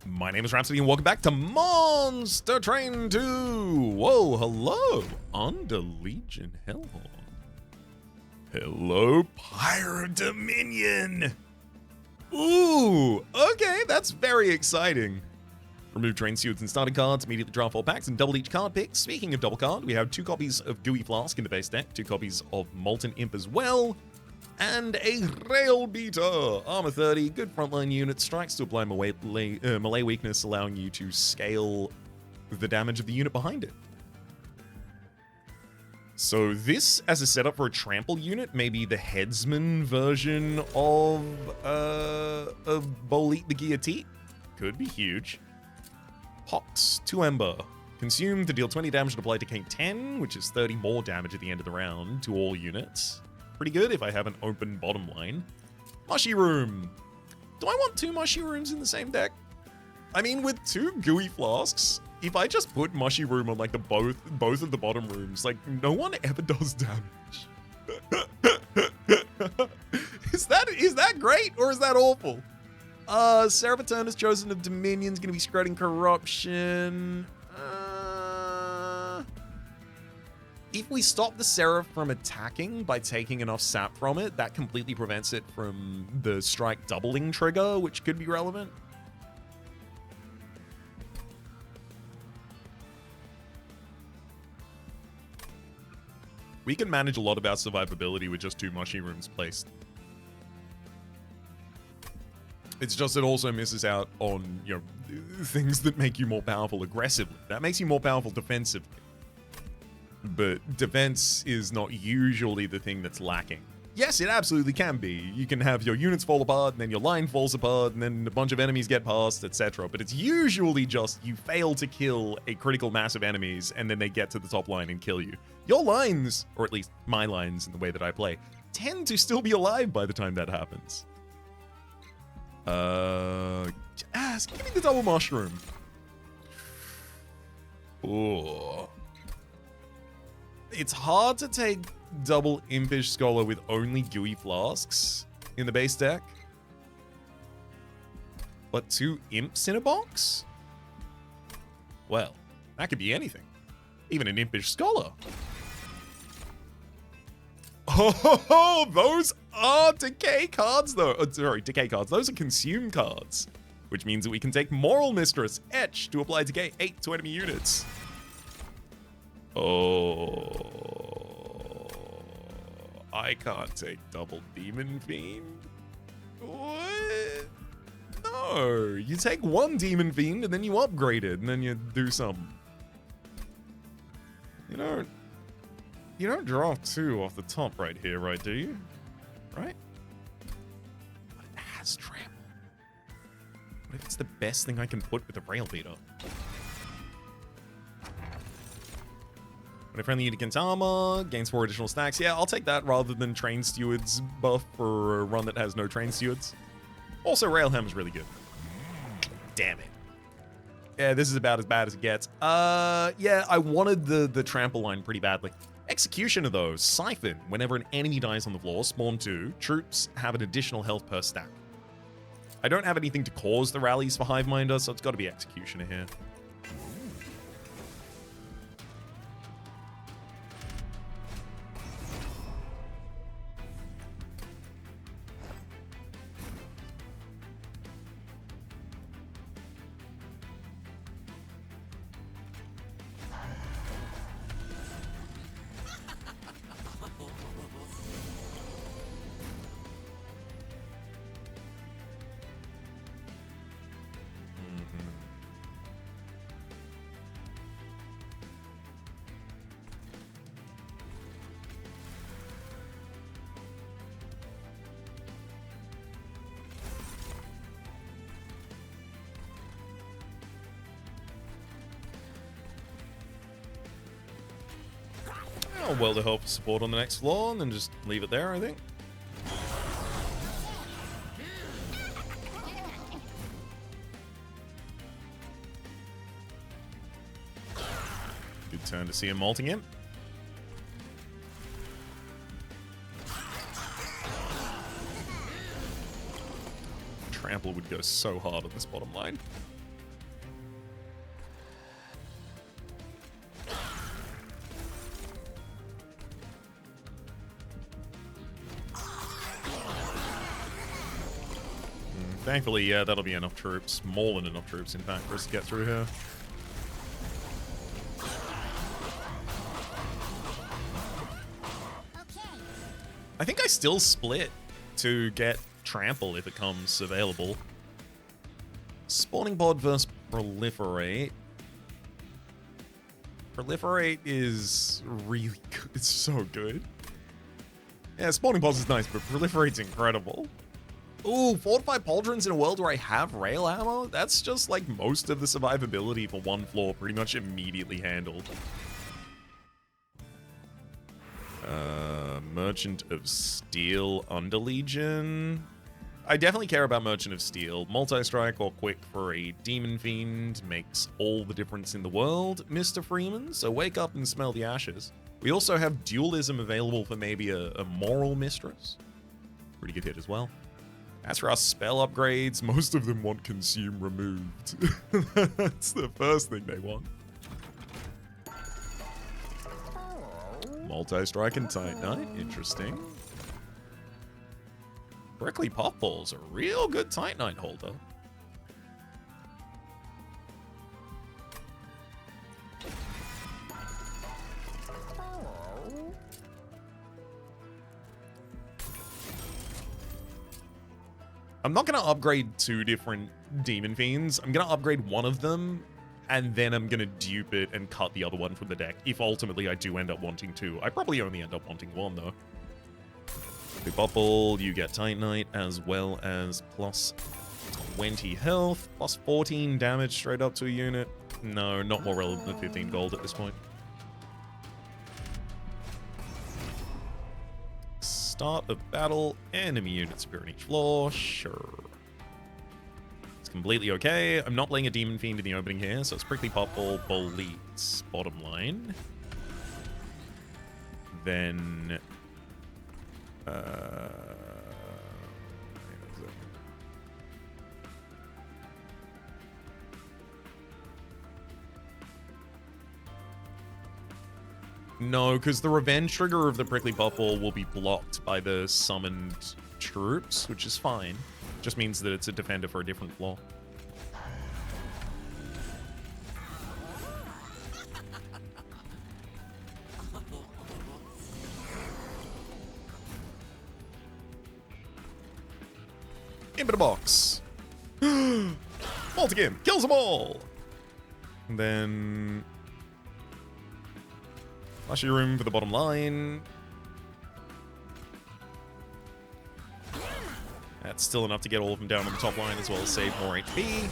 My name is Rhapsody and welcome back to Monster Train 2! Whoa, hello, Under Legion Hellhorn. Hello, Pirate Dominion! Ooh, okay, that's very exciting. Remove train stewards and starting cards, immediately draw 4 packs and double each card pick. Speaking of double card, we have 2 copies of Gooey Flask in the base deck, 2 copies of Molten Imp as well, and a Rail Beater. Armor 30, good frontline unit, strikes to apply melee weakness, allowing you to scale the damage of the unit behind it. So this, as a setup for a trample unit, may be the headsman version of Bolit the Guillotine. Could be huge. Pox, 2 Ember. Consume to deal 20 damage and apply decay 10, which is 30 more damage at the end of the round to all units. Pretty good if I have an open bottom line. Mushy Room. Do I want 2 Mushy Rooms in the same deck? I mean, with 2 Gooey Flasks, if I just put Mushy Room on like the both of the bottom rooms, like no one ever does damage. Is that great or is that awful? Seraph is chosen of Dominion's gonna be spreading corruption. If we stop the Seraph from attacking by taking enough sap from it, that completely prevents it from the strike doubling trigger, which could be relevant. We can manage a lot of our survivability with just 2 Mushy Rooms placed. It's just it also misses out on, you know, things that make you more powerful aggressively. That makes you more powerful defensively. But defense is not usually the thing that's lacking. Yes, it absolutely can be. You can have your units fall apart, and then your line falls apart, and then a bunch of enemies get past, etc. But it's usually just you fail to kill a critical mass of enemies, and then they get to the top line and kill you. Your lines, or at least my lines in the way that I play, tend to still be alive by the time that happens. Give me the double mushroom. Ooh. It's hard to take double Impish Scholar with only Gooey Flasks in the base deck. But 2 Imps in a box? Well, that could be anything. Even an Impish Scholar. Oh, those are decay cards, though. Sorry, decay cards. Those are consume cards, which means that we can take Moral Mistress, Etch, to apply decay 8 to enemy units. Oh, I can't take double Demon Fiend. What? No, you take 1 Demon Fiend and then you upgrade it and then you do something. You don't draw 2 off the top right here, right, do you? Right? But it has trample. What if it's the best thing I can put with a Rail Beater? When a friendly unit gets armor, gains 4 additional stacks. Yeah, I'll take that rather than Train Stewards buff for a run that has no Train Stewards. Also, Railham is really good. Damn it. Yeah, this is about as bad as it gets. Yeah, I wanted the trample line pretty badly. Executioner, though. Siphon. Whenever an enemy dies on the floor, spawn 2. Troops have an additional health per stack. I don't have anything to cause the rallies for Hiveminder, so it's got to be Executioner here. I'll well to help support on the next floor and then just leave it there, I think. Good turn to see him molting him. Trample would go so hard on this bottom line. Thankfully, yeah, that'll be enough troops. More than enough troops, in fact, for us to get through here. I think I still split to get Trample if it comes available. Spawning pod versus Proliferate. Proliferate is really good. It's so good. Yeah, Spawning pods is nice, but Proliferate's incredible. Ooh, Fortified Pauldrons in a world where I have rail ammo? That's just like most of the survivability for one floor pretty much immediately handled. Merchant of Steel Underlegion. I definitely care about Merchant of Steel. Multi-strike or quick for a Demon Fiend makes all the difference in the world, Mr. Freeman, so wake up and smell the ashes. We also have Dualism available for maybe a Moral Mistress. Pretty good hit as well. As for our spell upgrades, most of them want Consume removed. That's the first thing they want. Multi-strike and Titanite, interesting. Prickly Puffball's a real good Titanite holder. I'm not going to upgrade 2 different Demon Fiends. I'm going to upgrade one of them, and then I'm going to dupe it and cut the other one from the deck, if ultimately I do end up wanting 2. I probably only end up wanting 1, though. Big Bubble, you get Titanite, as well as plus 20 health, plus 14 damage straight up to a unit. No, not more relevant than 15 gold at this point. Start of battle, enemy units appear on each floor, sure. It's completely okay. I'm not playing a Demon Fiend in the opening here, so it's Prickly Puffball, Boleats, bottom line. Then... No, because the revenge trigger of the Prickly Puffball will be blocked by the summoned troops, which is fine. Just means that it's a defender for a different floor. Into the box. Multi-game kills them all. And then flashy room for the bottom line. That's still enough to get all of them down on the top line, as well as save more HP.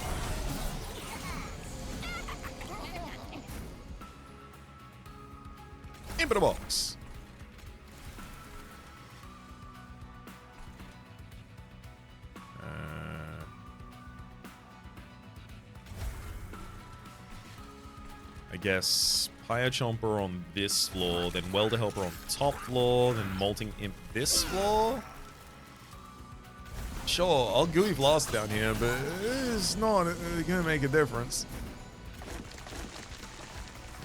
Into the box. I guess Pyre Chomper on this floor, then Welder Helper on top floor, then Molting Imp this floor. Sure, I'll Gooey Blast down here, but it's not gonna make a difference.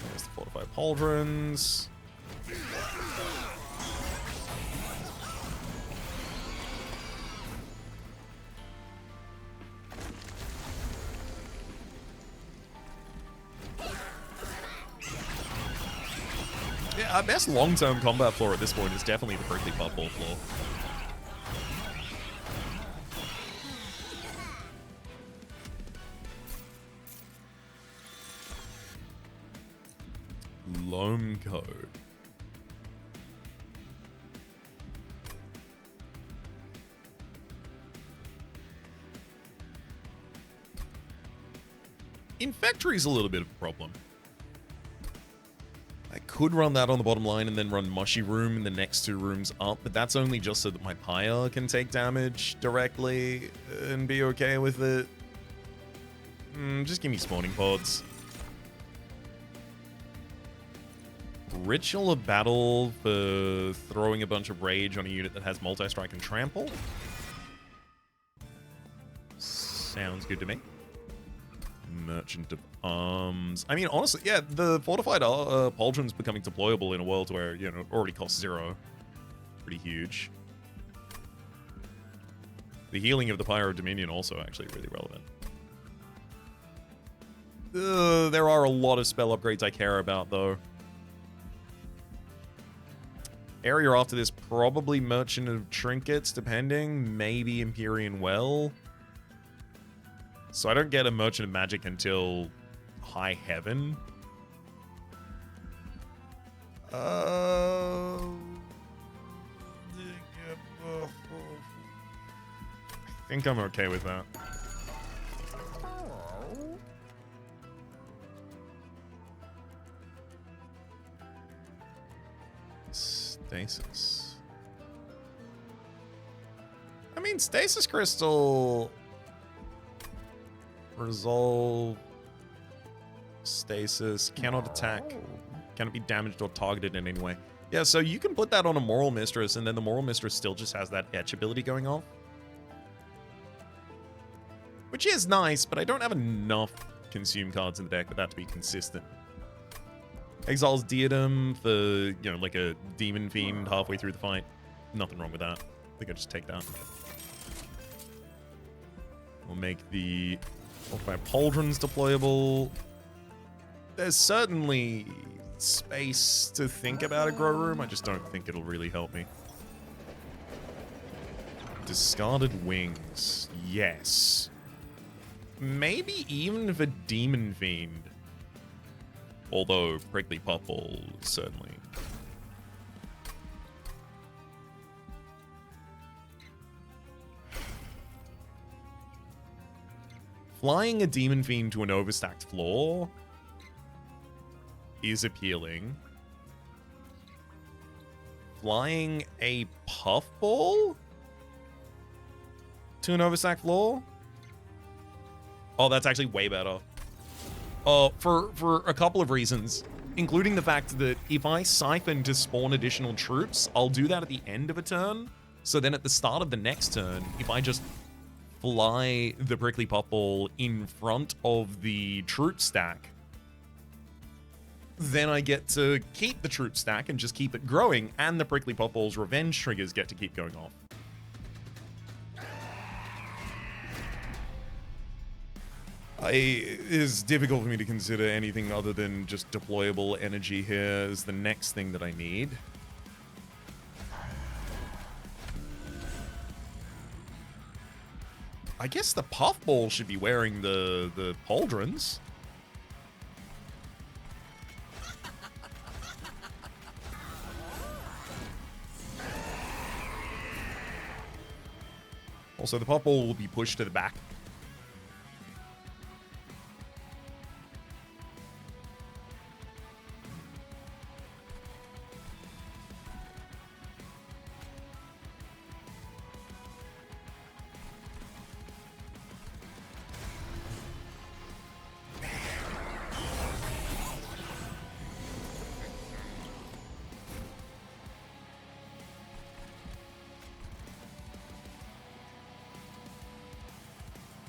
There's the Fortified Pauldrons. Our best long-term combat floor at this point is definitely the Prickly Puffball floor. Loam Code. Infectory's a little bit of a problem. I could run that on the bottom line and then run Mushy Room in the next 2 rooms up, but that's only just so that my Pyre can take damage directly and be okay with it. Just give me Spawning Pods. Ritual of Battle for throwing a bunch of rage on a unit that has multi-strike and trample. Sounds good to me. Merchant of Arms. I mean, honestly, yeah, the Fortified Pauldron's becoming deployable in a world where, you know, it already costs 0. Pretty huge. The healing of the Pyro Dominion also actually really relevant. There are a lot of spell upgrades I care about, though. Area after this, probably Merchant of Trinkets, depending. Maybe Empyrean Well. So I don't get a Merchant of Magic until High Heaven. I think I'm okay with that. Stasis. I mean, Stasis Crystal... Resolve... Stasis. Cannot attack. Cannot be damaged or targeted in any way. Yeah, so you can put that on a Moral Mistress, and then the Moral Mistress still just has that etch ability going off. Which is nice, but I don't have enough consume cards in the deck for that to be consistent. Exiles Diadem for, you know, like a Demon Fiend halfway through the fight. Nothing wrong with that. I think I just take that. We'll make the Pauldrons deployable. There's certainly space to think about a grow room. I just don't think it'll really help me. Discarded Wings. Yes. Maybe even for Demon Fiend. Although Prickly Puffball, certainly. Flying a Demon Fiend to an overstacked floor is appealing. Flying a Puffball to an overstacked floor? Oh, that's actually way better. For a couple of reasons, including the fact that if I siphon to spawn additional troops, I'll do that at the end of a turn. So then at the start of the next turn, if I just fly the Prickly Puffball in front of the troop stack, then I get to keep the troop stack and just keep it growing, and the Prickly Puffball's revenge triggers get to keep going off. It is difficult for me to consider anything other than just deployable energy here as the next thing that I need. I guess the Puffball should be wearing the pauldrons. Also, the Puffball will be pushed to the back.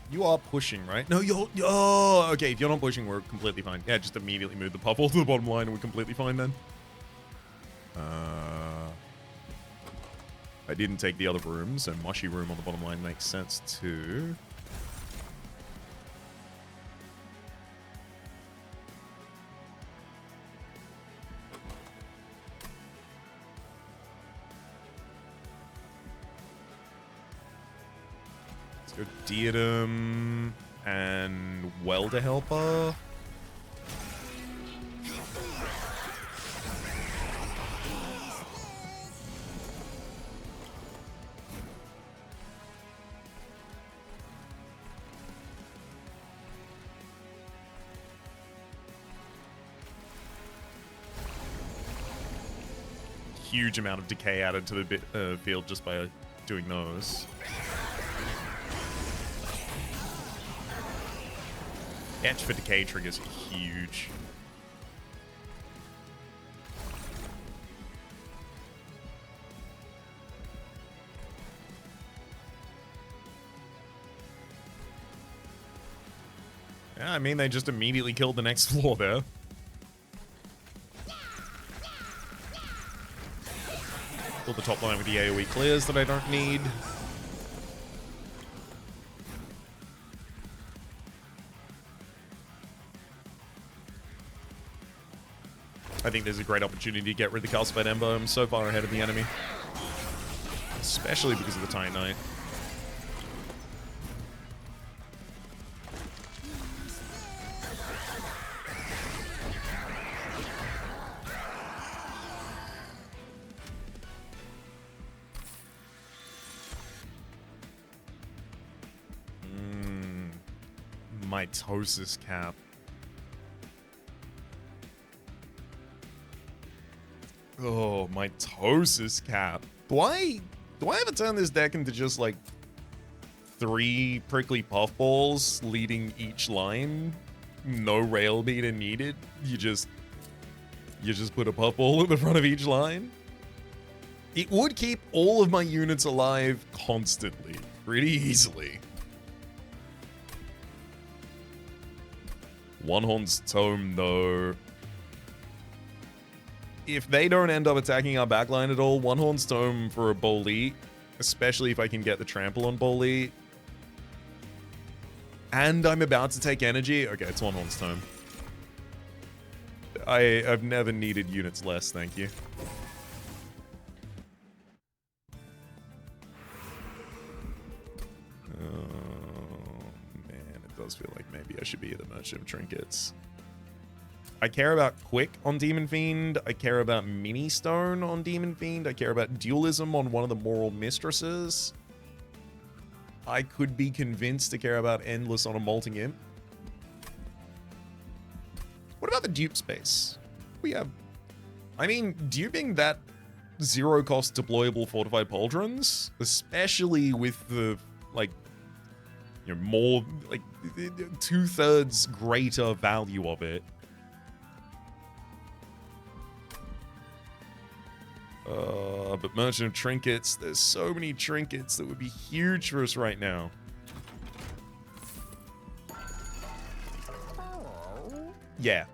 You are pushing, right? No, you're... Oh, okay. If you're not pushing, we're completely fine. Yeah, just immediately move the Puffball to the bottom line and we're completely fine then. I didn't take the other room, so Mushy Room on the bottom line makes sense too. Go Diadem and Welder Helper. Huge amount of decay added to the field just by doing those. Etch for decay triggers are huge. Yeah, I mean, they just immediately killed the next floor there. Kill the top line with the AoE clears that I don't need. I think there's a great opportunity to get rid of the Calcified Ember. I'm so far ahead of the enemy. Especially because of the Titan Knight. Mitosis cap. Oh, mitosis cap. Do I ever turn this deck into just like 3 prickly puffballs leading each line? No rail beater needed. You just put a puffball at the front of each line? It would keep all of my units alive constantly, pretty easily. One Horn's Tome, though. If they don't end up attacking our backline at all, One Horn's Tome for a Bolete, especially if I can get the trample on Bolete. And I'm about to take energy. Okay, it's One Horn's Tome. I've never needed units less, thank you. Does feel like maybe I should be the Merchant of Trinkets. I care about Quick on Demon Fiend. I care about Mini Stone on Demon Fiend. I care about Dualism on one of the Moral Mistresses. I could be convinced to care about Endless on a Molting Imp. What about the dupe space? We have... I mean, duping that zero-cost deployable Fortified Pauldrons, especially with the, like, you know, more, like, 2/3 greater value of it. But Merchant of Trinkets, there's so many trinkets that would be huge for us right now. Yeah,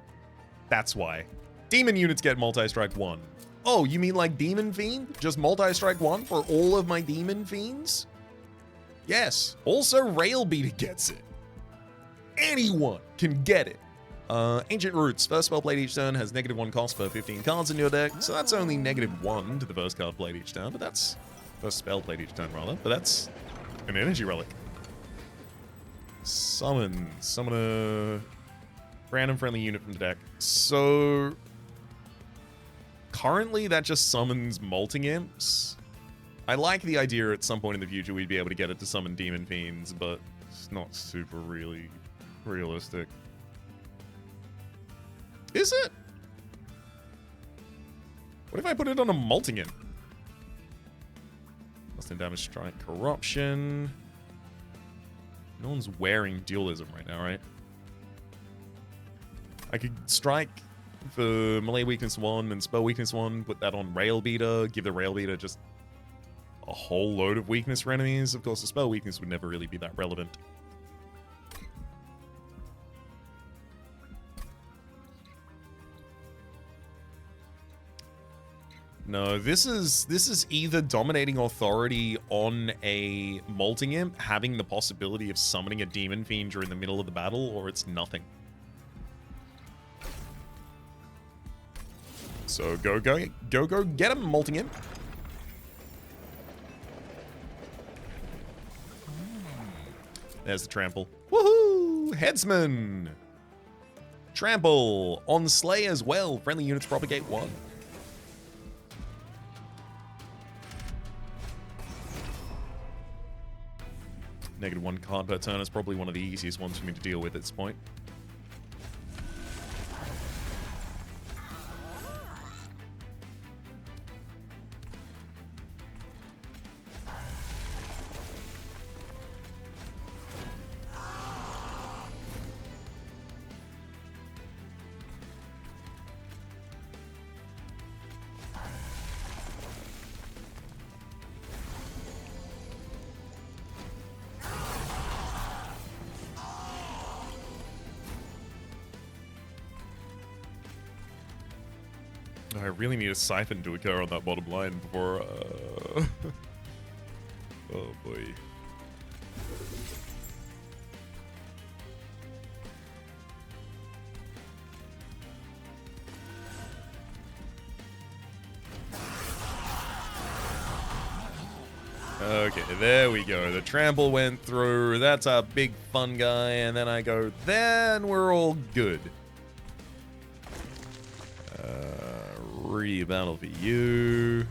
that's why. Demon units get multi-strike 1. Oh, you mean like Demon Fiend? Just multi-strike 1 for all of my Demon Fiends? Yes. Also, Railbeater gets it. Anyone can get it. Ancient Roots. First spell played each turn has -1 cost for 15 cards in your deck, so that's only -1 to the first card played each turn, but that's... First spell played each turn, rather, but that's an energy relic. Summon. Summon a random-friendly unit from the deck. So... Currently, that just summons Molting Imps. I like the idea at some point in the future we'd be able to get it to summon Demon Fiends, but it's not super really realistic. Is it? What if I put it on a Molting Imp? Constant damage, strike, corruption. No one's wearing dualism right now, right? I could strike for melee weakness 1 and spell weakness 1, put that on Railbeater, give the Railbeater just a whole load of weakness for enemies. Of course, the spell weakness would never really be that relevant. No, this is either dominating authority on a Molting Imp, having the possibility of summoning a Demon Fiend during the middle of the battle, or it's nothing. So go get him, Molting Imp. There's the trample. Woohoo! Headsman! Trample! On Slay as well. Friendly units propagate 1. -1 card per turn is probably one of the easiest ones for me to deal with at this point. I really need a siphon to occur on that bottom line before, oh boy. Okay, there we go. The trample went through. That's our big fun guy. And then I go, then we're all good. Rebattle for you.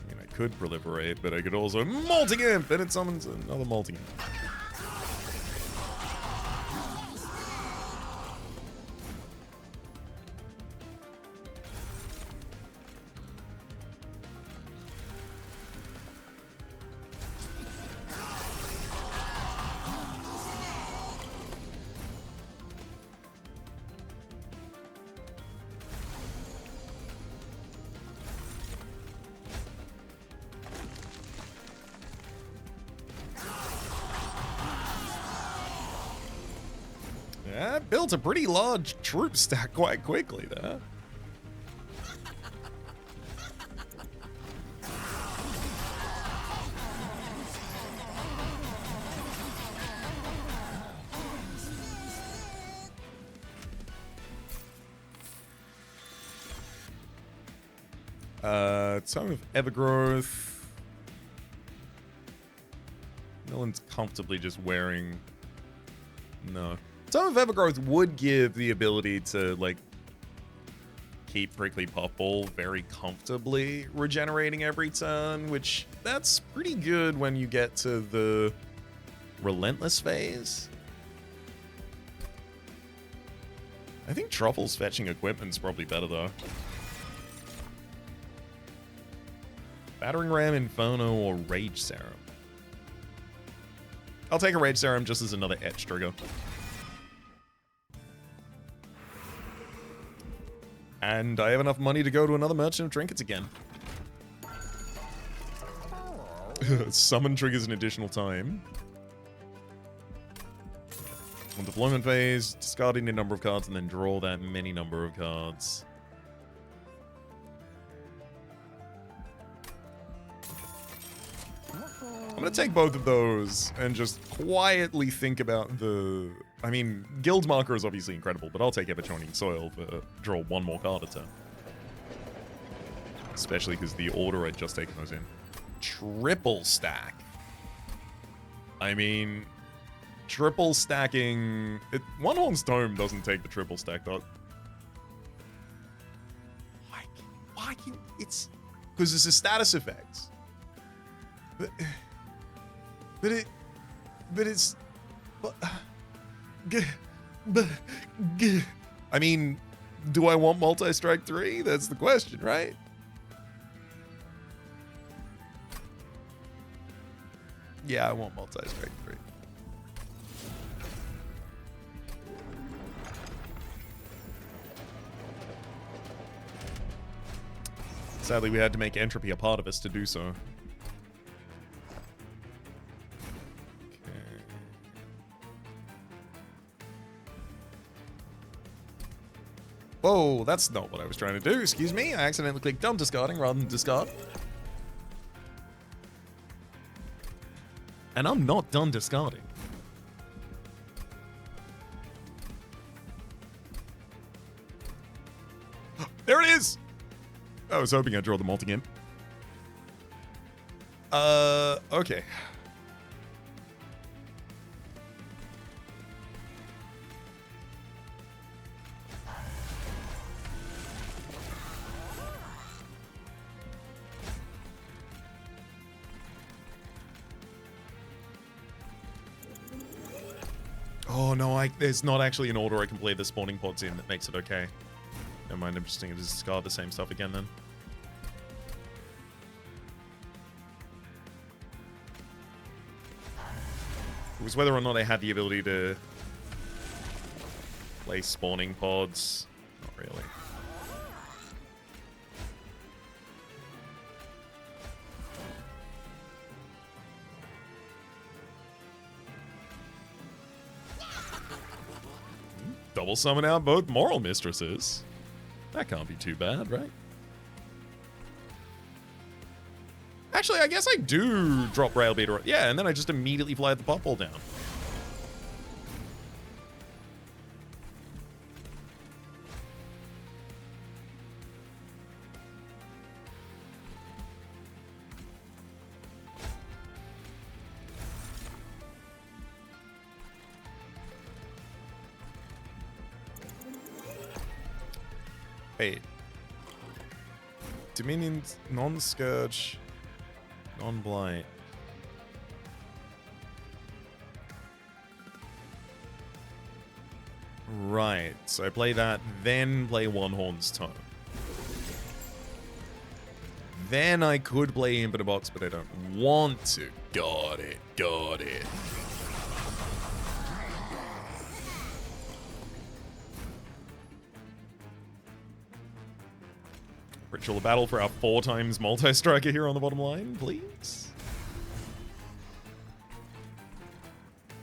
I mean, I could proliferate, but I could also multi-imp, and it summons another multi-imp. Yeah, built a pretty large troop stack quite quickly there. Tome of Evergrowth. No one's comfortably just wearing... No. Tome of Evergrowth would give the ability to, like, keep Prickly Puffball very comfortably regenerating every turn, which that's pretty good when you get to the Relentless phase. I think Truffle's fetching equipment's probably better, though. Battering Ram, Inferno, or Rage Serum. I'll take a Rage Serum just as another etch trigger. And I have enough money to go to another Merchant of Trinkets again. Summon triggers an additional time. On deployment phase, discarding a number of cards and then draw that many number of cards. I'm going to take both of those and just quietly think about the... I mean, Guild Marker is obviously incredible, but I'll take Ever-Toning Soil for draw one more card a turn. Especially because the order I'd just taken those in. Triple stack. I mean, triple stacking... One Horn's Tome doesn't take the triple stack, though. Why can... It's... Because it's a status effect. But it's... I mean, do I want Multi-Strike 3? That's the question, right? Yeah, I want Multi-Strike 3. Sadly, we had to make Entropy a part of us to do so. Whoa, that's not what I was trying to do. Excuse me. I accidentally clicked done discarding rather than discard. And I'm not done discarding. There it is! I was hoping I'd draw the multi-imp. Okay. Oh no, there's not actually an order I can play the spawning pods in that makes it okay. Never mind, I'm just going to discard the same stuff again then. It was whether or not I had the ability to play spawning pods. Not really. Double summon out both Moral Mistresses. That can't be too bad, right? Actually, I guess I do drop Railbeater. Yeah, and then I just immediately fly the Puffball down. Wait. Dominion, non-scourge, non-blight. Right, so play that, then play One Horn's Tome. Then I could play Infinite Box, but I don't want to. Got it, got it. Ritual of Battle for our 4 times multi-striker here on the bottom line, please.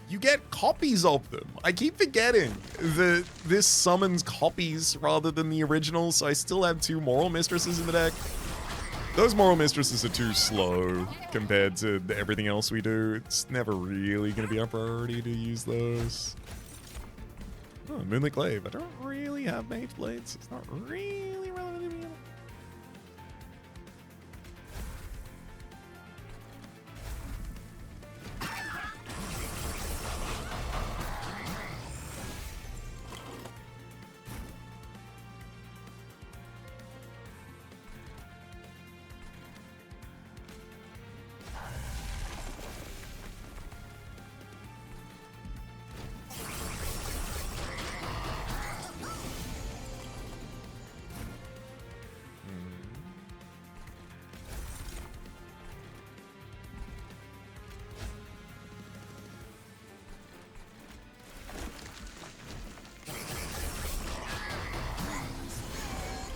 You get copies of them. I keep forgetting that this summons copies rather than the original, so I still have 2 Moral Mistresses in the deck. Those Moral Mistresses are too slow compared to everything else we do. It's never really going to be our priority to use those. Oh, Moonlit Glaive. I don't really have Mage Blades. It's not really relevant to me.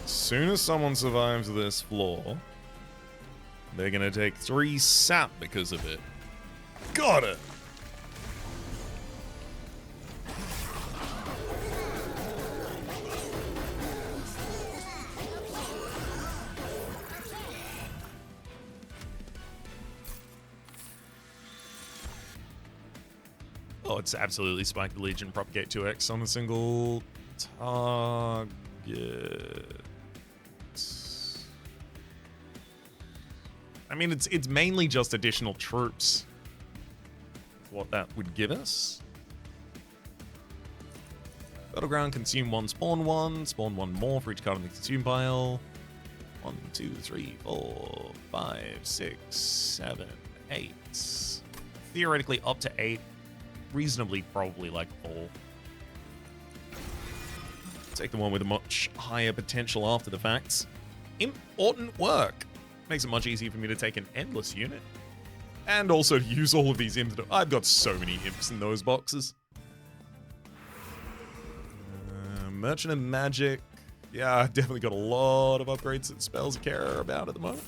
As soon as someone survives this floor, they're gonna take 3 sap because of it. Got it! Oh, it's absolutely spiked the Legion, propagate 2x on a single target. I mean, it's mainly just additional troops. What that would give us. Battleground, consume 1, spawn 1 more for each card in the consume pile. 1, 2, 3, 4, 5, 6, 7, 8. Theoretically up to 8. Reasonably, probably like 4. Take the one with a much higher potential after the fact. Important work. Makes it much easier for me to take an endless unit. And also use all of these imps. I've got so many imps in those boxes. Merchant of Magic. Yeah, I've definitely got a lot of upgrades that spells I care about at the moment.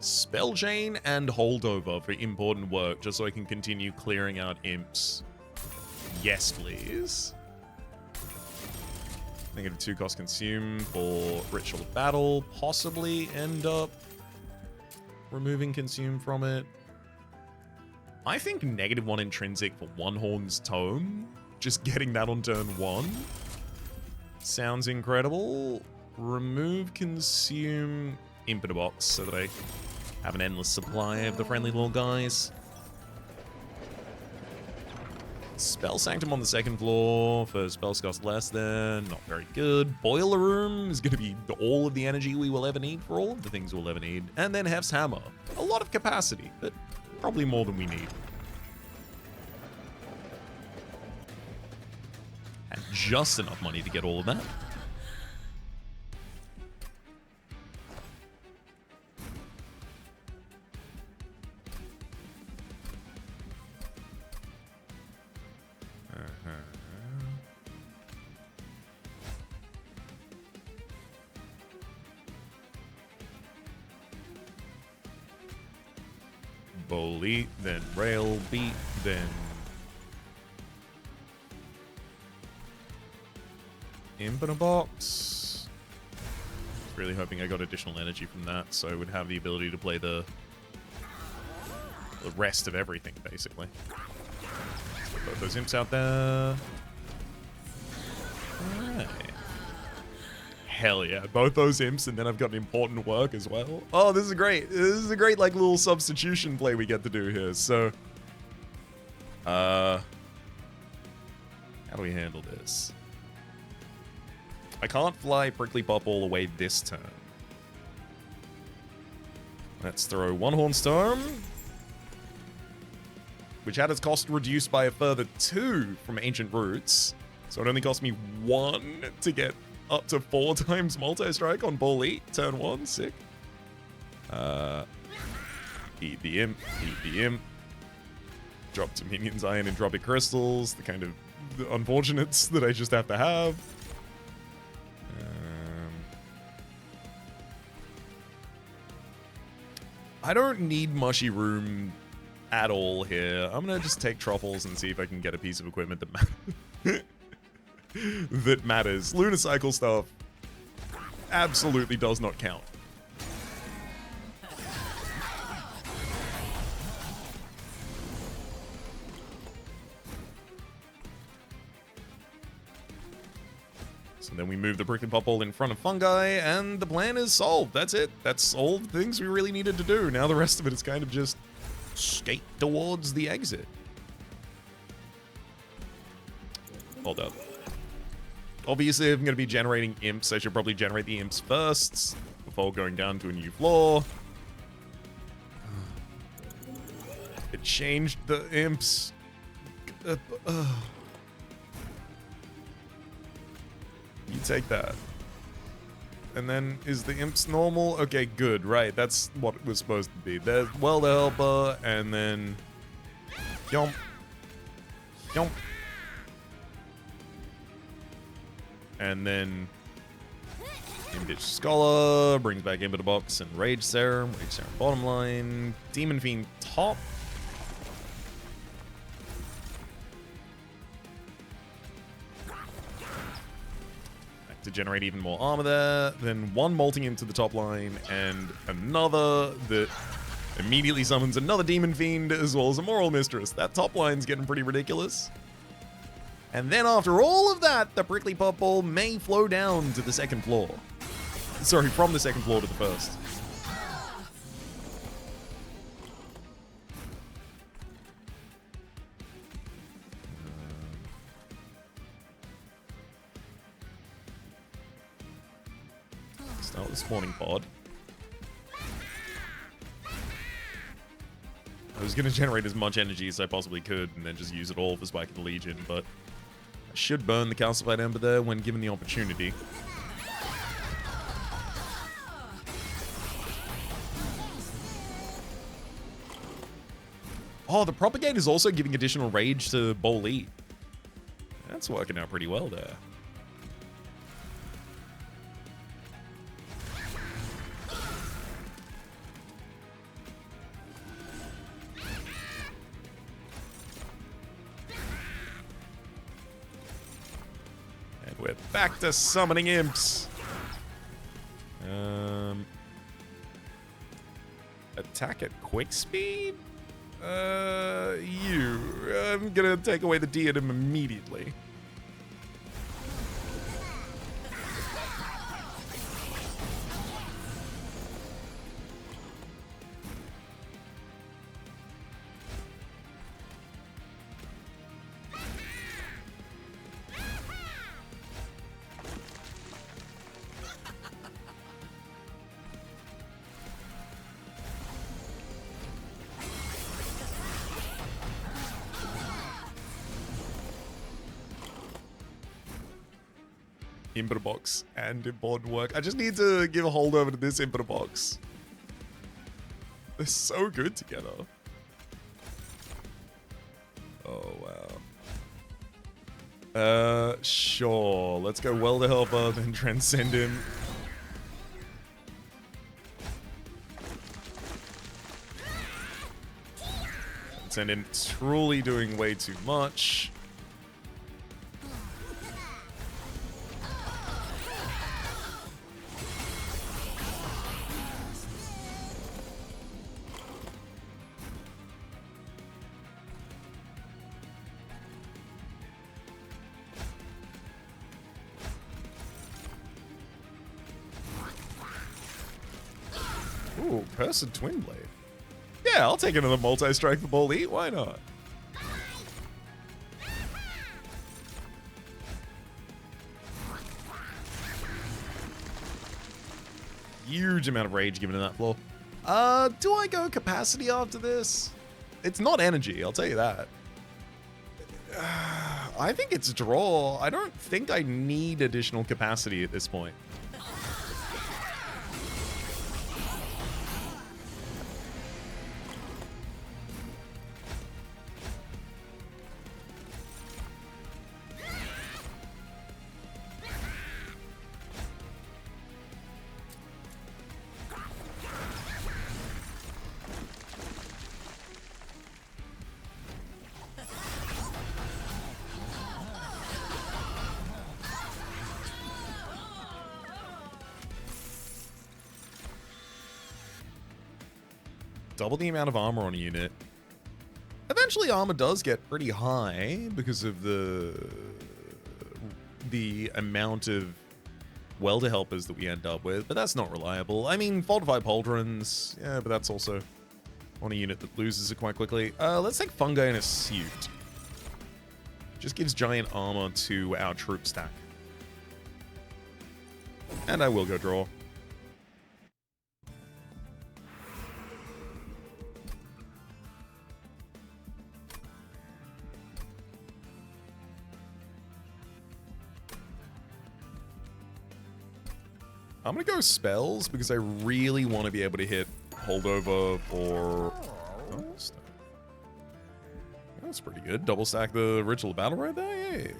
Spell Chain and Holdover for important work, just so I can continue clearing out imps. Yes, please. Negative 2 cost consume for Ritual of Battle. Possibly end up removing consume from it. I think -1 intrinsic for One Horn's Tome. Just getting that on turn 1 sounds incredible. Remove consume Infinite Box so that I have an endless supply of the friendly little guys. Spell Sanctum on the 2nd floor for spells cost less than. Not very good. Boiler Room is going to be all of the energy we will ever need for all of the things we'll ever need. And then Hef's Hammer. A lot of capacity, but probably more than we need. And just enough money to get all of that. Bully, then Rail Beat, then Infinite Box. Really hoping I got additional energy from that, so I would have the ability to play the rest of everything, basically. Let's put both those imps out there. Alright. Hell yeah, both those imps, and then I've got an important work as well. Oh, this is great. This is a great, like, little substitution play we get to do here. So, How do we handle this? I can't fly Prickly Popple away this turn. Let's throw one Horn Storm, which had its cost reduced by a further 2 from Ancient Roots. So it only cost me 1 to get up to 4 times Multi-Strike on Ball Eat, turn 1, sick. Eat the Imp, eat the Imp. Drop to minions Iron and Tropic Crystals, the kind of unfortunates that I just have to have. I don't need Mushy Room at all here. I'm gonna just take Truffles and see if I can get a piece of equipment that that matters. Lunar Cycle stuff absolutely does not count. So then we move the Prickly Popple in front of Fungi, and the plan is solved. That's it. That's all the things we really needed to do. Now the rest of it is kind of just skate towards the exit. Hold up. Obviously, if I'm going to be generating imps, I should probably generate the imps first before going down to a new floor. It changed the imps. You take that. And then, is the imps normal? Okay, good, right. That's what it was supposed to be. There's Well the Helper, and then... Yomp. Yomp. And then... Impish Scholar, brings back Imp to the Box, and Rage Serum. Rage Serum bottom line. Demon Fiend top. To generate even more armor there, then one molting into the top line, and another that immediately summons another Demon Fiend, as well as a Moral Mistress. That top line's getting pretty ridiculous. And then after all of that, the Prickly Popple may flow down to the second floor. Sorry, from the second floor to the first. Start the spawning pod. I was going to generate as much energy as I possibly could and then just use it all for Spike of the Legion, but I should burn the Calcified Ember there when given the opportunity. Oh, the Propagate is also giving additional rage to Ball Eat. That's working out pretty well there. We're back to summoning imps. Attack at quick speed? I'm gonna take away the diadem immediately. Impeter box and important work. I just need to give a holdover to this Impeter box. They're so good together. Oh, wow. Sure. Let's go Well the Helper, then Transcend him. Transcend him truly doing way too much. Ooh, Cursed Twin Blade. Yeah, I'll take another multi-strike for Ball Eat. Why not? huge amount of rage given to that floor. Do I go capacity after this? It's not energy, I'll tell you that. I think it's draw. I don't think I need additional capacity at this point. Double the amount of armor on a unit. Eventually armor does get pretty high because of the amount of welder helpers that we end up with, but that's not reliable. I mean, fortified pauldrons, yeah, but that's also on a unit that loses it quite quickly. Let's take fungi in a suit. Just gives giant armor to our troop stack. And I will go draw. I'm gonna go spells because I really want to be able to hit holdover or... Oh, that's pretty good. Double stack the ritual battle right there. Yay.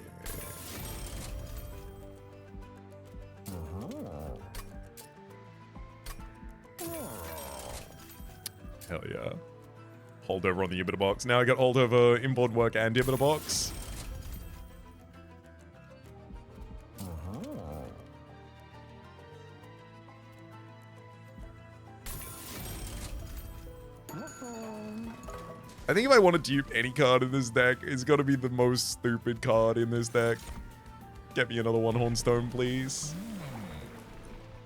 Hell yeah. Holdover on the emitter box. Now I got holdover, import work, and emitter box. I think if I want to dupe any card in this deck, it's got to be the most stupid card in this deck. Get me another one-horn stone, please.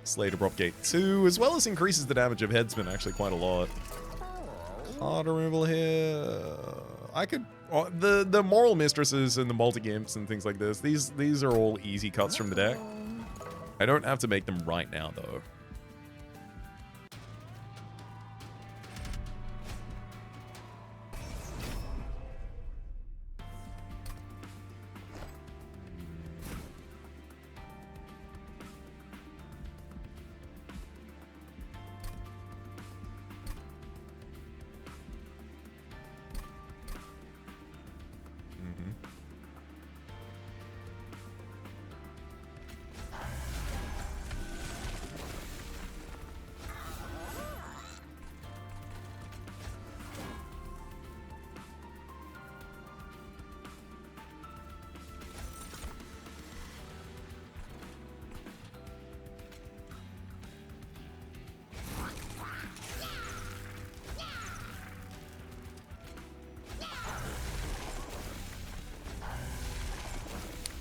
Slay to prop gate 2, as well as increases the damage of headsman actually quite a lot. Card removal here. I could... the moral mistresses and the multi-gimps and things like this, these are all easy cuts from the deck. I don't have to make them right now, though.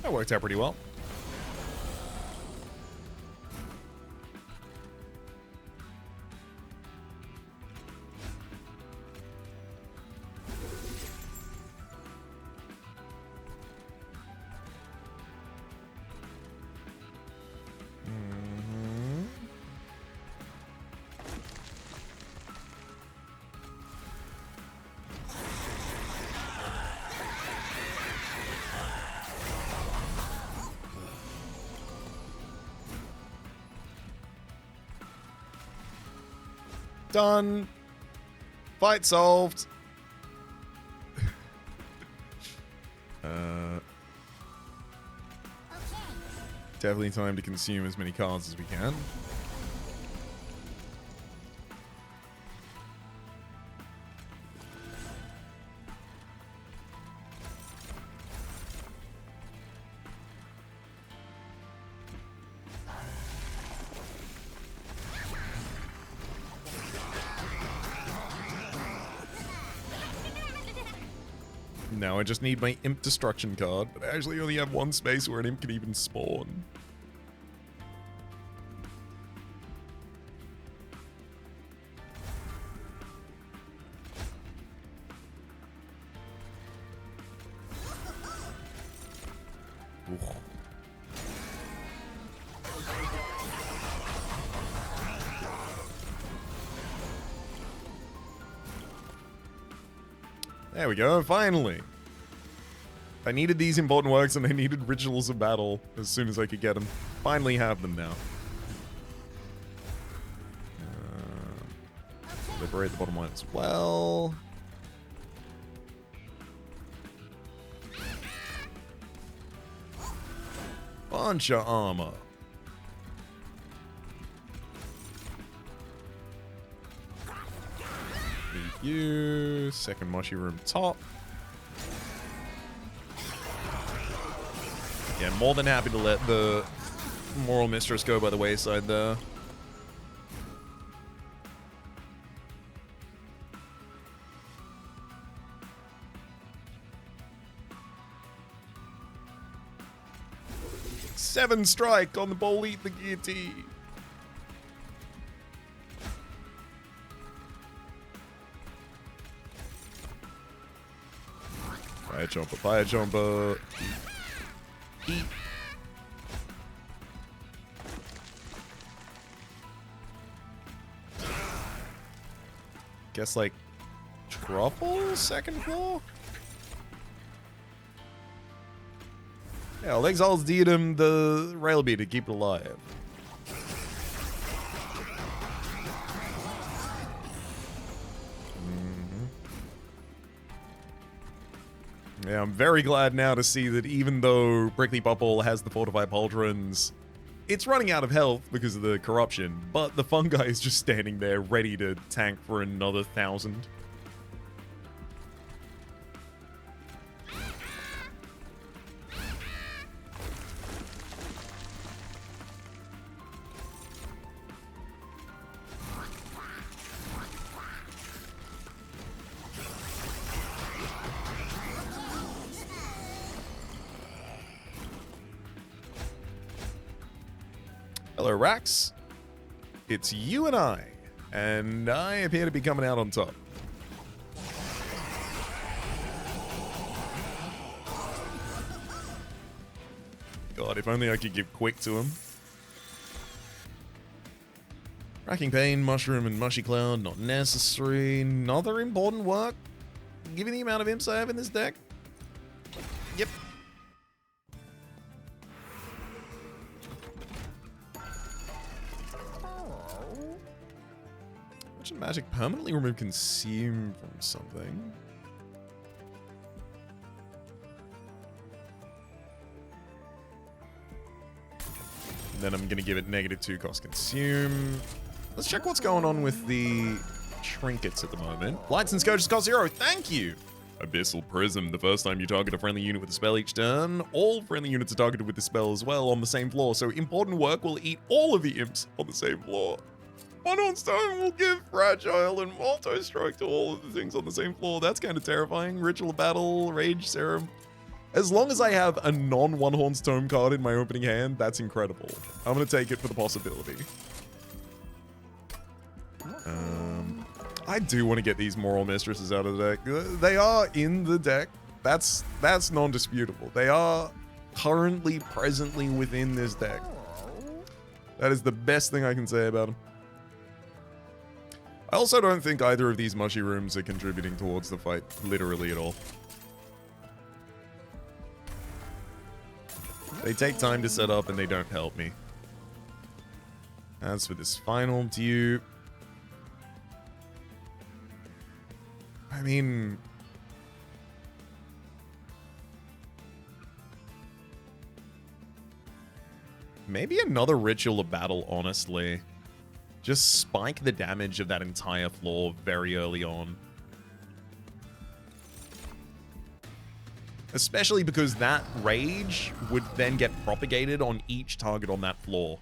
That worked out pretty well. Done. Fight solved. Definitely time to consume as many cards as we can. Now I just need my Imp Destruction card, but I actually only have one space where an Imp can even spawn. There we go, finally. I needed these important works and I needed rituals of battle as soon as I could get them. Finally have them now. Liberate the bottom line as well. Bunch of armor. Need you. Second mushy room top. Yeah, more than happy to let the Moral Mistress go by the wayside there. Seven strike on the bowl, eat the guillotine. Fire jumper, fire jumper. Eat. Guess like truffle second floor? Yeah, I'll Exal's Diadem the Railbee to keep it alive. Yeah, I'm very glad now to see that even though Prickly Popple has the Fortified Pauldrons, it's running out of health because of the corruption, but the fungi is just standing there ready to tank for another 1,000. Hello, Rax. It's you and I appear to be coming out on top. God, if only I could give quick to him. Racking Pain, Mushroom, and Mushy Cloud, not necessary. Another important work, given the amount of imps I have in this deck. Yep. Magic permanently remove consume from something. And then I'm gonna give it -2 cost consume. Let's check what's going on with the trinkets at the moment. Lights and Scourges cost 0, thank you! Abyssal Prism, the first time you target a friendly unit with a spell each turn, all friendly units are targeted with the spell as well on the same floor, so important work will eat all of the imps on the same floor. One on stone will give Fragile and Multi-Strike to all of the things on the same floor. That's kind of terrifying. Ritual Battle, Rage Serum. As long as I have a non-One Horn's Tome card in my opening hand, that's incredible. I'm going to take it for the possibility. I do want to get these Moral Mistresses out of the deck. They are in the deck. That's non-disputable. They are currently, presently within this deck. That is the best thing I can say about them. I also don't think either of these mushy rooms are contributing towards the fight literally at all. They take time to set up and they don't help me. As for this final dupe, I mean, maybe another Ritual of Battle, honestly. Just spike the damage of that entire floor very early on. Especially because that rage would then get propagated on each target on that floor.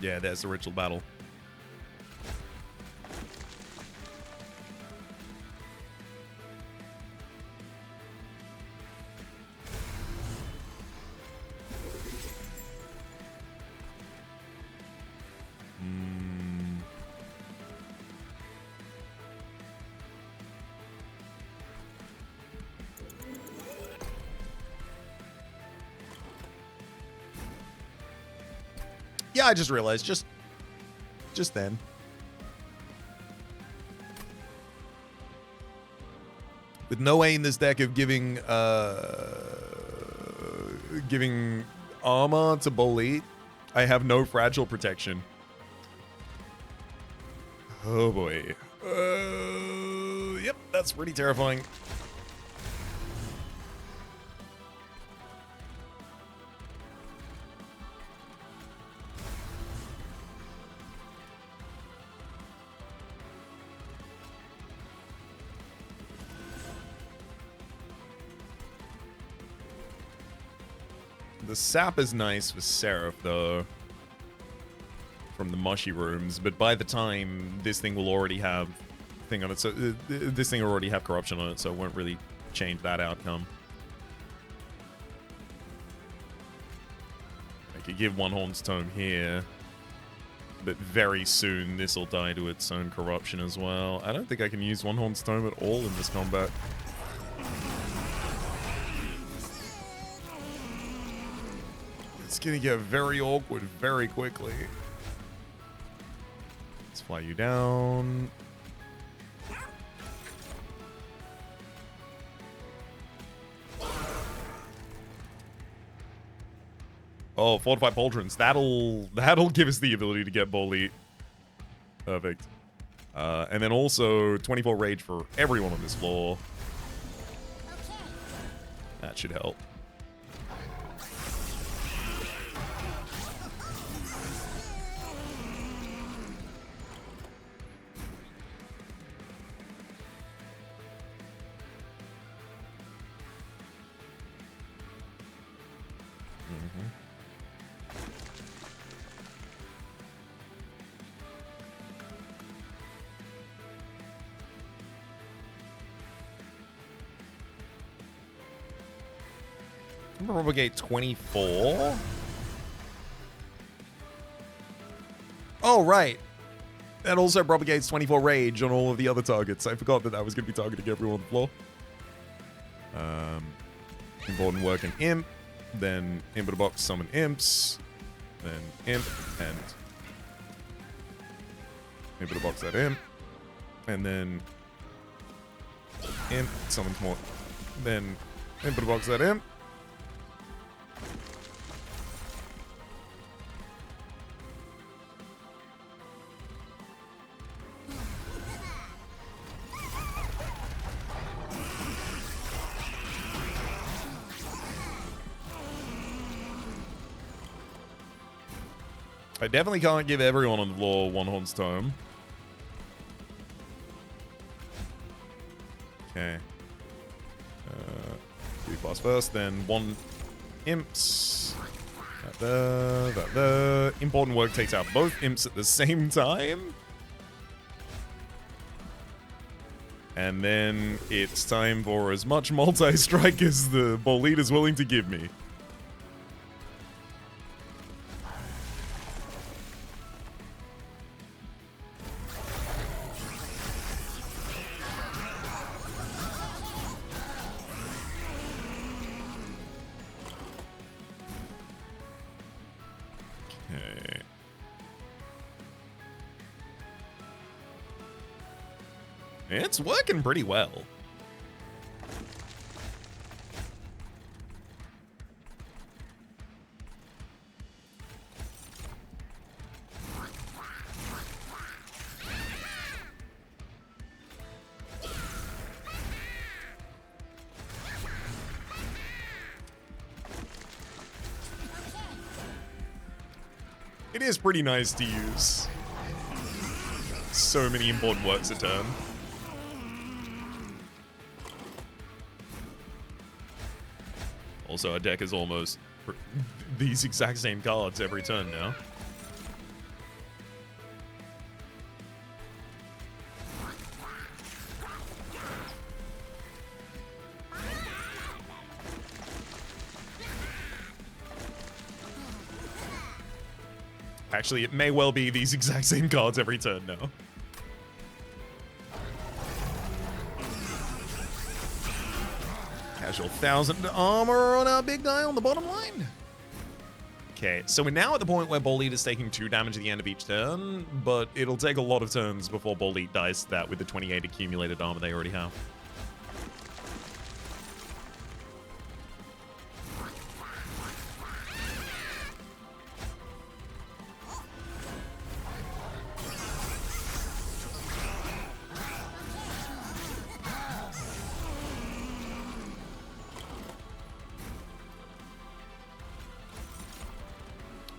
Yeah, there's the Ritual Battle. Yeah, I just realized. Just then. With no way in this deck of giving armor to Boleat, I have no fragile protection. Oh boy. Yep, that's pretty terrifying. The sap is nice for Seraph, though, from the mushy rooms, but by the time this thing will already have thing on it, so this thing will already have corruption on it, so it won't really change that outcome. I could give One Horn's Tome here, but very soon this will die to its own corruption as well. I don't think I can use One Horn's Tome at all in this combat. It's gonna get very awkward very quickly. Let's fly you down. Oh, Fortified Pauldrons. That'll give us the ability to get Boleat. Perfect. And then also 24 Rage for everyone on this floor. That should help. Propagate 24. Oh, right. That also propagates 24 rage on all of the other targets. I forgot that was going to be targeting everyone on the floor. Important work in Imp. Then Imp in a box, summon Imps. Then Imp and Imp in a box that Imp. And then Imp, summons more. Then Imp in a box that Imp. I definitely can't give everyone on the floor One Horn's Tome. Okay. 3+ first, then 1 Imps. That there. Important work takes out both Imps at the same time. And then it's time for as much multi-strike as the Boleat is willing to give me. It's working pretty well. It is pretty nice to use so many important works a turn. Also, our deck is almost these exact same cards every turn now. Actually, it may well be these exact same cards every turn now. Casual 1,000 armor on our big guy on the bottom line. Okay, so we're now at the point where Bolt is taking 2 damage at the end of each turn, but it'll take a lot of turns before Bolt dies to that with the 28 accumulated armor they already have.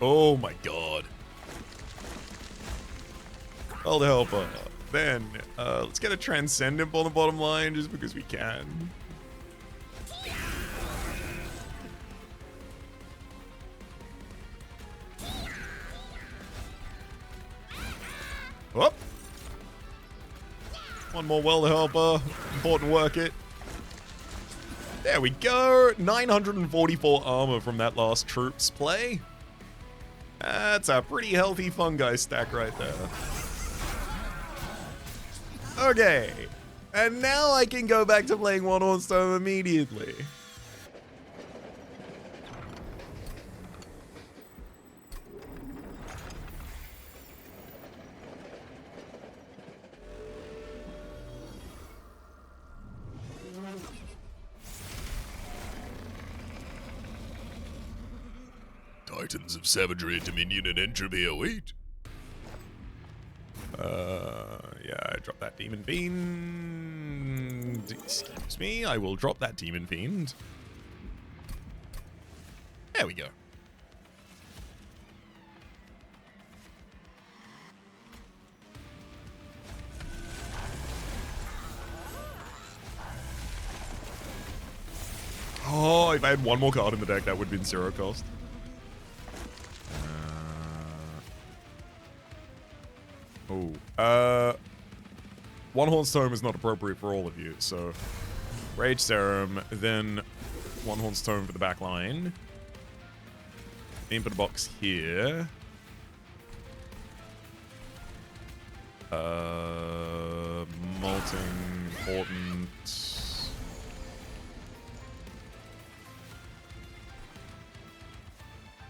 Oh my god. Well, the helper. Then, let's get a Transcendent on the bottom line just because we can. Whoop. One more Well, the helper. Important work it. There we go. 944 armor from that last troops play. That's a pretty healthy fungi stack right there. Okay. And now I can go back to playing One Horn Tome immediately. Titans of Savagery, Dominion, and Entropy await. Yeah, I dropped that Demon Fiend. Excuse me, I will drop that Demon Fiend. There we go. Oh, if I had one more card in the deck, that would have been 0 cost. One Horn's Tome is not appropriate for all of you, so Rage Serum, then One Horn's Tome for the back line. Input box here. Molten, important.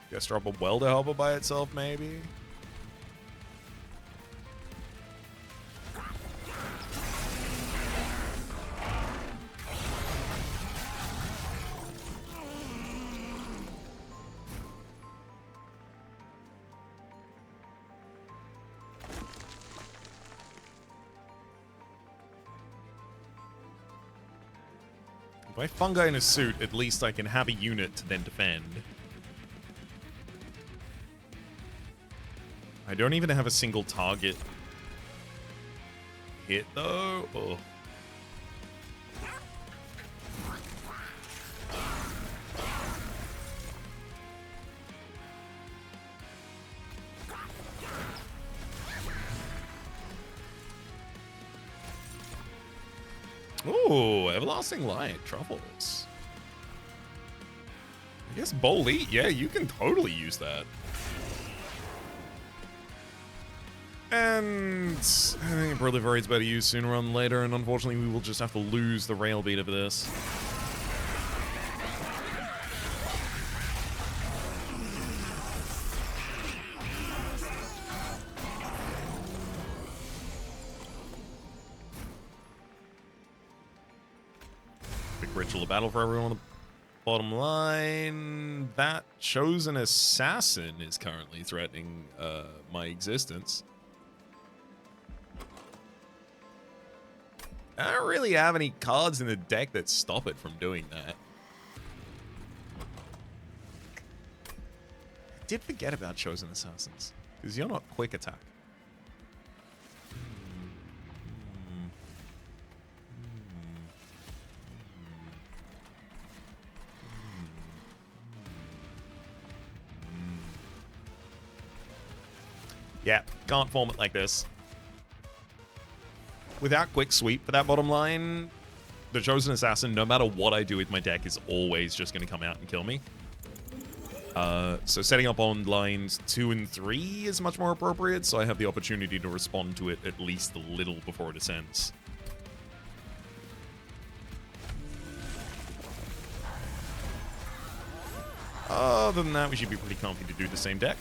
Guess drop a Welder Helper by itself, maybe? If I fungi in a suit, at least I can have a unit to then defend. I don't even have a single target hit, though. Oh. Ooh, Everlasting Light, Truffles. I guess Bolt, yeah, you can totally use that. And I think Proliferate's better used sooner rather than later, and unfortunately we will just have to lose the rail beat over this. Big ritual of battle for everyone on the bottom line. That chosen assassin is currently threatening my existence. I don't really have any cards in the deck that stop it from doing that. I did forget about Chosen Assassins, because you're not quick attack. Yeah, can't form it like this. Without quick sweep for that bottom line, the Chosen Assassin, no matter what I do with my deck, is always just going to come out and kill me. So setting up on lines 2 and 3 is much more appropriate, so I have the opportunity to respond to it at least a little before it ascends. Other than that, we should be pretty comfy to do the same deck.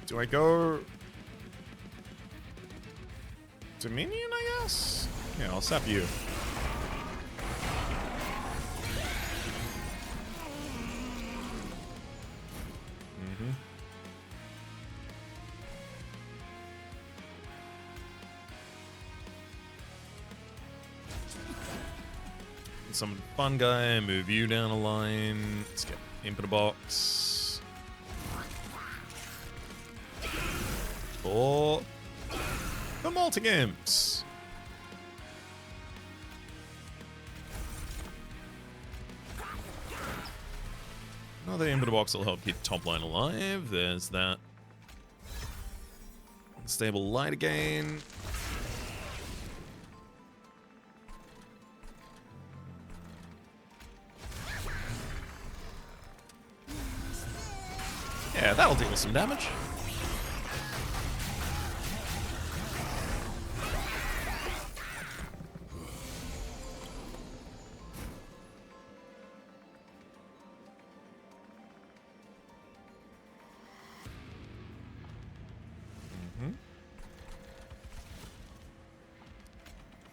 Do I go Dominion, I guess? Yeah, I'll sap you. Summon fun guy, move you down a line. Let's get into the box. For the multi-imps. Another into the box will help keep top line alive. There's that. Stable light again. Yeah, that'll deal some damage.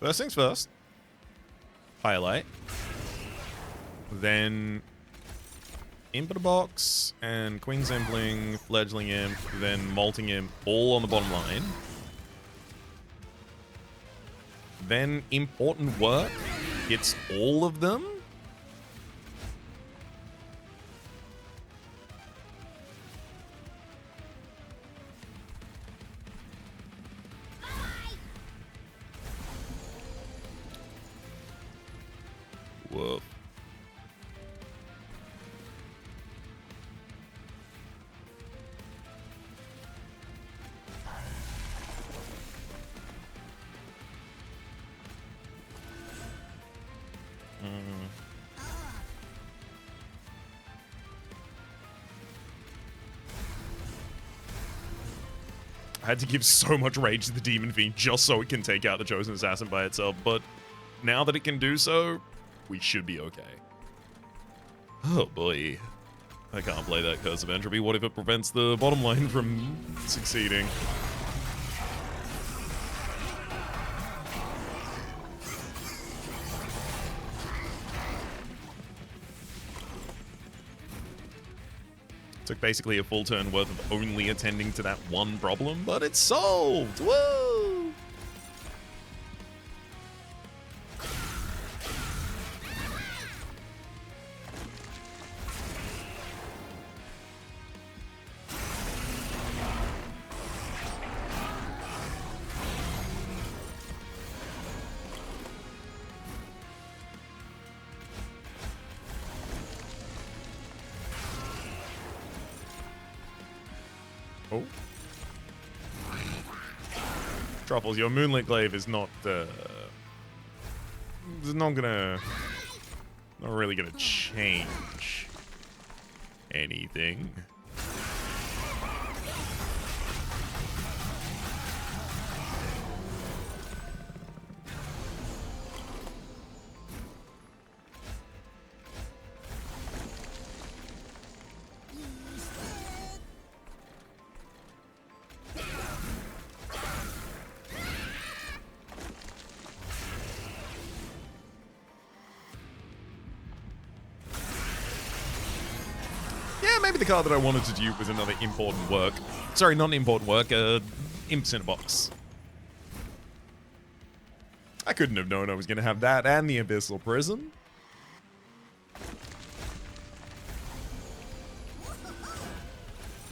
First things first. Highlight. Then Imp in a box and Queen's Impling, Fledgling Imp, then Molting Imp, all on the bottom line. Then Important Work hits all of them. Whoa. I had to give so much rage to the Demon Fiend just so it can take out the Chosen Assassin by itself, but now that it can do so, we should be okay. Oh boy. I can't play that Curse of Entropy. What if it prevents the bottom line from succeeding? Took basically a full turn worth of only attending to that one problem, but it's solved! Woo! Oh. Truffles, your Moonlit Glaive is not, not really gonna change anything. Maybe the card that I wanted to dupe was another Important Work. Sorry, not an Important Work, Imps in a Box. I couldn't have known I was going to have that and the Abyssal Prison.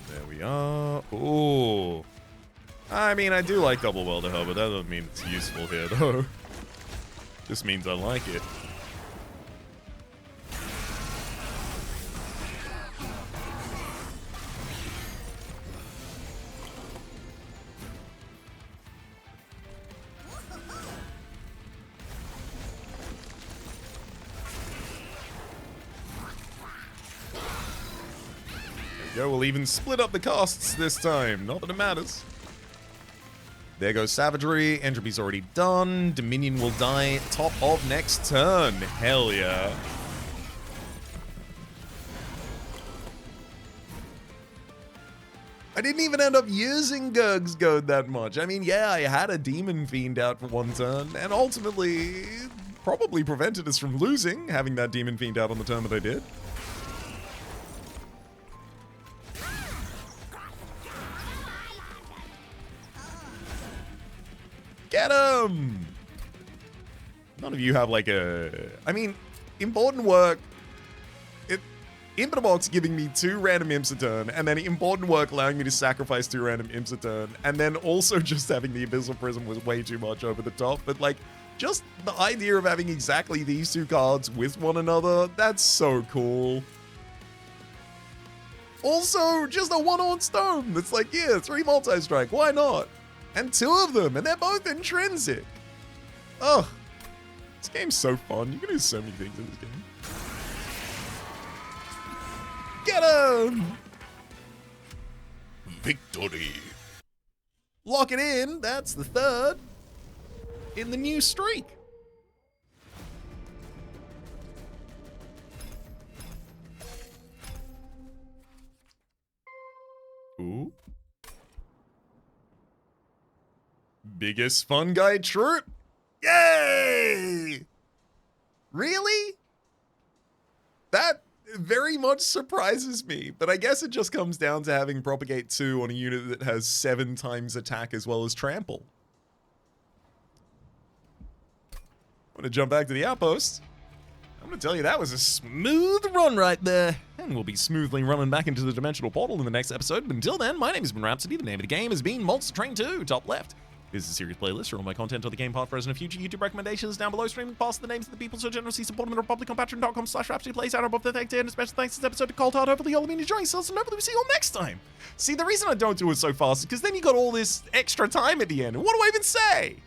There we are. Ooh. I mean, I do like Double Welder Hub, but that doesn't mean it's useful here, though. Just means I like it. Yo, we'll even split up the costs this time. Not that it matters. There goes Savagery. Entropy's already done. Dominion will die top of next turn. Hell yeah. I didn't even end up using Gurg's Goad that much. I mean, yeah, I had a Demon Fiend out for one turn, and ultimately probably prevented us from losing, having that Demon Fiend out on the turn that I did. Get him! None of you have like a... I mean, important work. Infinite Box giving me 2 random imps a turn, and then important work allowing me to sacrifice 2 random imps a turn, and then also just having the Abyssal Prism was way too much over the top. But like, just the idea of having exactly these 2 cards with one another, that's so cool. Also, just a 1-on stone that's like, yeah, 3 multi-strike, why not? And 2 of them, and they're both intrinsic. Oh, this game's so fun. You can do so many things in this game. Get him! Victory. Lock it in. That's the 3rd in the new streak. Ooh. Biggest fun guy troop. Yay! Really? That very much surprises me, but I guess it just comes down to having Propagate 2 on a unit that has 7 times attack as well as trample. I'm gonna jump back to the outpost. I'm gonna tell you that was a smooth run right there, and we'll be smoothly running back into the dimensional portal in the next episode. But until then, my name has been Rhapsody. The name of the game has been Monster Train 2, top left. This is a series playlist for all my content on the game path, present and future. YouTube recommendations down below. Streaming past the names of the people so generously support them in the Republic on Patreon.com/Rhapsody plays out above the thank you, and a special thanks to this episode to Cold Hard. Hopefully you'll be enjoying yourselves, and hopefully we see you all next time. See, the reason I don't do it so fast is because then you got all this extra time at the end, and what do I even say?